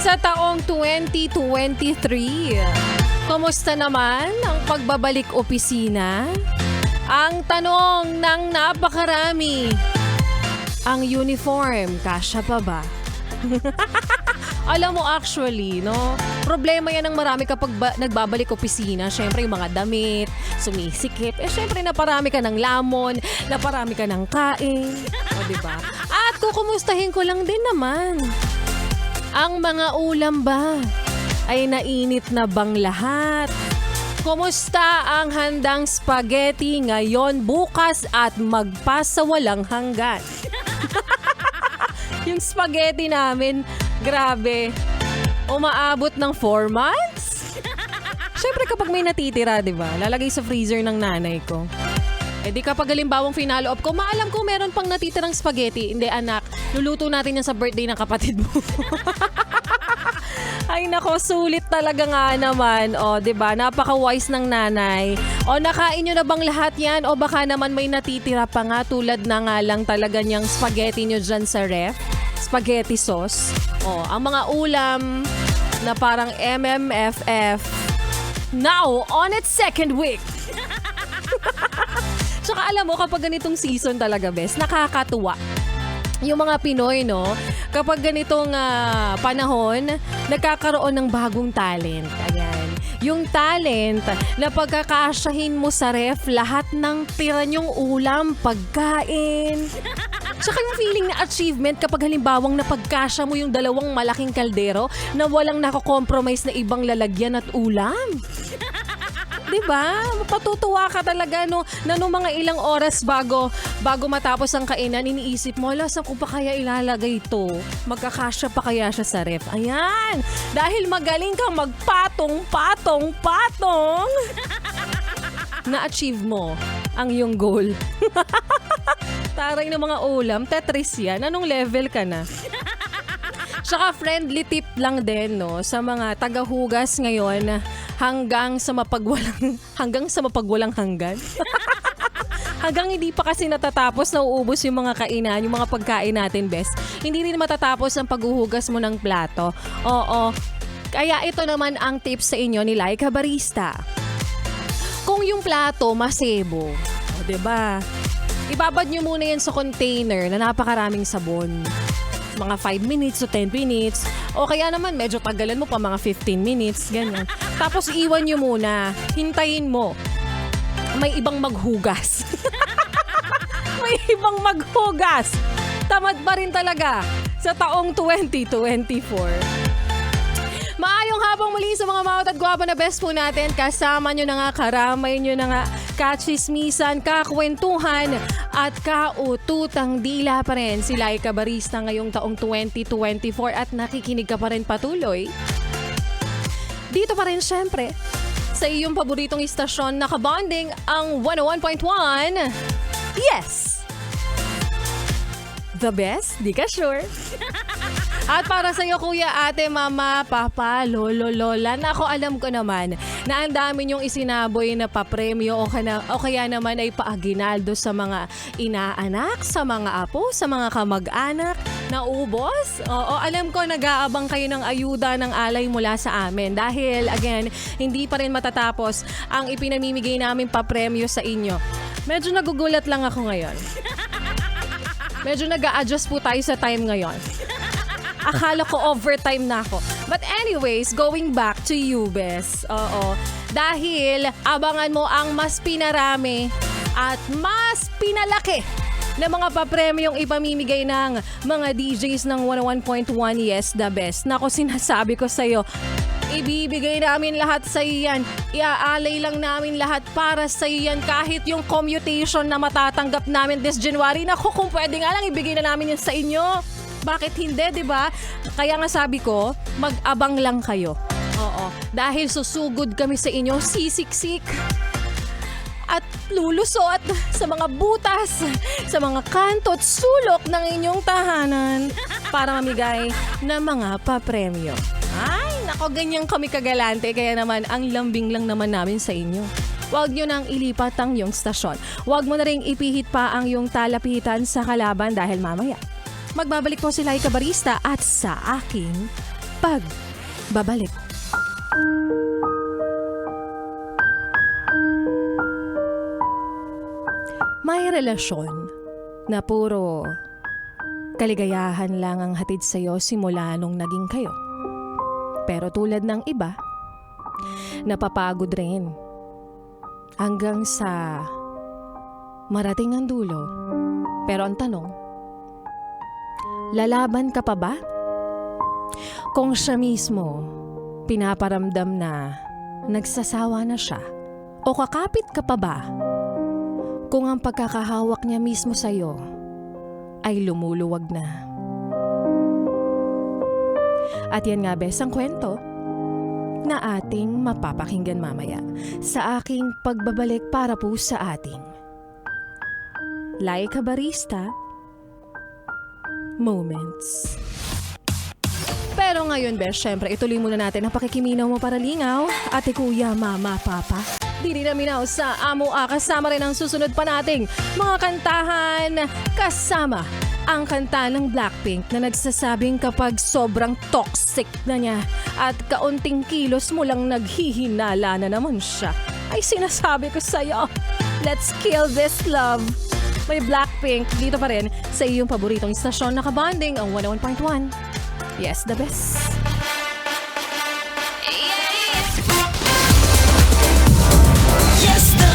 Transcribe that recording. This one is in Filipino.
sa taong 2023. Kumusta naman ang pagbabalik opisina? Ang tanong ng napakarami, ang uniform, kasya pa ba? Alam mo actually, no? Problema yan ng marami kapag nagbabalik opisina. Siyempre yung mga damit, sumisikip. Siyempre naparami ka ng lamon, naparami ka ng kain. O diba? At kukumustahin ko lang din naman. Ang mga ulam ba ay nainit na bang lahat? Kumusta ang handang spaghetti ngayon, bukas at magpasawalang hanggan? Yung spaghetti namin, grabe, umaabot ng 4 months? Siyempre kapag may natitira, di ba? Lalagay sa freezer ng nanay ko. Di kapag halimbawang finalo up ko, maalam ko meron pang natitirang spaghetti. Hindi anak, luluto natin yan sa birthday ng kapatid mo. Ay nako, sulit talaga nga naman. O, 'di ba? Napaka-wise ng nanay. O, nakain niyo na bang lahat 'yan? O baka naman may natitira pa nga tulad na nga lang talaga niyang spaghetti niyo diyan sa ref? Spaghetti sauce. O, ang mga ulam na parang MMFF now on its second week. Tsaka alam mo, kapag ganitong season talaga, bes, nakakatuwa. Yung mga Pinoy, no? Kapag ganitong panahon, nagkakaroon ng bagong talent. Ayan. Yung talent na pagkakasyahin mo sa ref, lahat ng tira niyong ulam, pagkain. Tsaka yung feeling na achievement kapag halimbawang napagkasya mo yung dalawang malaking kaldero na walang nako-compromise na ibang lalagyan at ulam. Diba? Patutuwa ka talaga na mga ilang oras bago matapos ang kainan, iniisip mo, saan ko pa kaya ilalagay ito? Magkakasya pa kaya siya sa ref? Ayan! Dahil magaling kang magpatong-patong na-achieve mo ang iyong goal. Taray ng mga ulam, Tetris yan. Anong level ka na? Tsaka friendly tip lang din, no, sa mga tagahugas ngayon hanggang sa mapagwalang hanggan. Hanggang hindi pa kasi natatapos, nauubos yung mga kainan, yung mga pagkain natin, best. Hindi rin matatapos ang paghuhugas mo ng plato. Oo. Kaya ito naman ang tips sa inyo ni Laika Barista. Kung yung plato masebo, o, diba? Ibabad nyo muna yan sa container na napakaraming sabon. Mga 5 minutes to 10 minutes. O kaya naman medyo tagalan mo pa mga 15 minutes. Ganyan. Tapos iwan nyo muna. Hintayin mo. May ibang maghugas. May ibang maghugas. Tamad pa rin talaga sa taong 2024. Maayong hapong muli sa mga maot at gwapa na best po natin. Kasama nyo na nga, karamay nyo na nga, kachismisan, kakwentuhan, at kaututang dila pa rin si Laika Barista ngayong taong 2024 at nakikinig ka pa rin patuloy. Dito pa rin syempre, sa iyong paboritong istasyon na kabonding ang 101.1. Yes! The best? Di ka sure? At para sa iyo, kuya, ate, mama, papa, lolo, lola, na ako alam ko naman na ang dami niyong isinaboy na papremyo o kaya naman ay paaginaldo sa mga inaanak, sa mga apo, sa mga kamag-anak na ubos. Oo, alam ko nag-aabang kayo ng ayuda ng alay mula sa amin dahil, again, hindi pa rin matatapos ang ipinamimigay namin papremyo sa inyo. Medyo nagugulat lang ako ngayon. Medyo nag-a-adjust po tayo sa time ngayon. Akala ko overtime na ako. But anyways, going back to you, Bes. Oo. Dahil abangan mo ang mas pinarami at mas pinalaki na mga papremyong ipamimigay ng mga DJs ng 101.1 Yes, the best. Nako, sinasabi ko sa'yo, ibibigay namin lahat sa iyan. Iaalay lang namin lahat para sa iyan. Kahit yung commutation na matatanggap namin this January, nako, kung pwede nga lang, ibigay na namin yan sa inyo. Bakit hindi, di ba? Kaya nga sabi ko, mag-abang lang kayo. Oo. Dahil susugod kami sa inyo, sisiksik at lulusot sa mga butas, sa mga kanto at sulok ng inyong tahanan para mamigay ng mga papremyo. Ay, nako, ganyan kami kagalante. Kaya naman, ang lambing lang naman namin sa inyo. Huwag nyo nang ilipat ang iyong stasyon. Huwag mo na rin ipihit pa ang iyong talapitan sa kalaban dahil mamaya magbabalik po si Laika Barista at sa aking pagbabalik. May relasyon na puro kaligayahan lang ang hatid sa'yo simula nung naging kayo. Pero tulad ng iba, napapagod rin hanggang sa marating ang dulo. Pero ang tanong, lalaban ka pa ba? Kung siya mismo pinaparamdam na nagsasawa na siya, o kakapit ka pa ba kung ang pagkakahawak niya mismo sa'yo ay lumuluwag na? At yan nga bes ang kwento na ating mapapakinggan mamaya sa aking pagbabalik para po sa ating Laika Barista Moments. Pero ngayon bes, syempre ituloy muna natin ang pakikiminaw mo para lingaw. Ate, kuya, mama, papa, dili na minaw sa amo kasama rin ang susunod pa nating mga kantahan, kasama ang kanta ng Blackpink na nagsasabing kapag sobrang toxic na niya at kaunting kilos mo lang naghihinala na naman siya, ay sinasabi ko sa'yo, let's kill this love. May Blackpink dito pa rin sa iyong paboritong istasyon, nakabanding ang 101.1. Yes, the best. Yes, the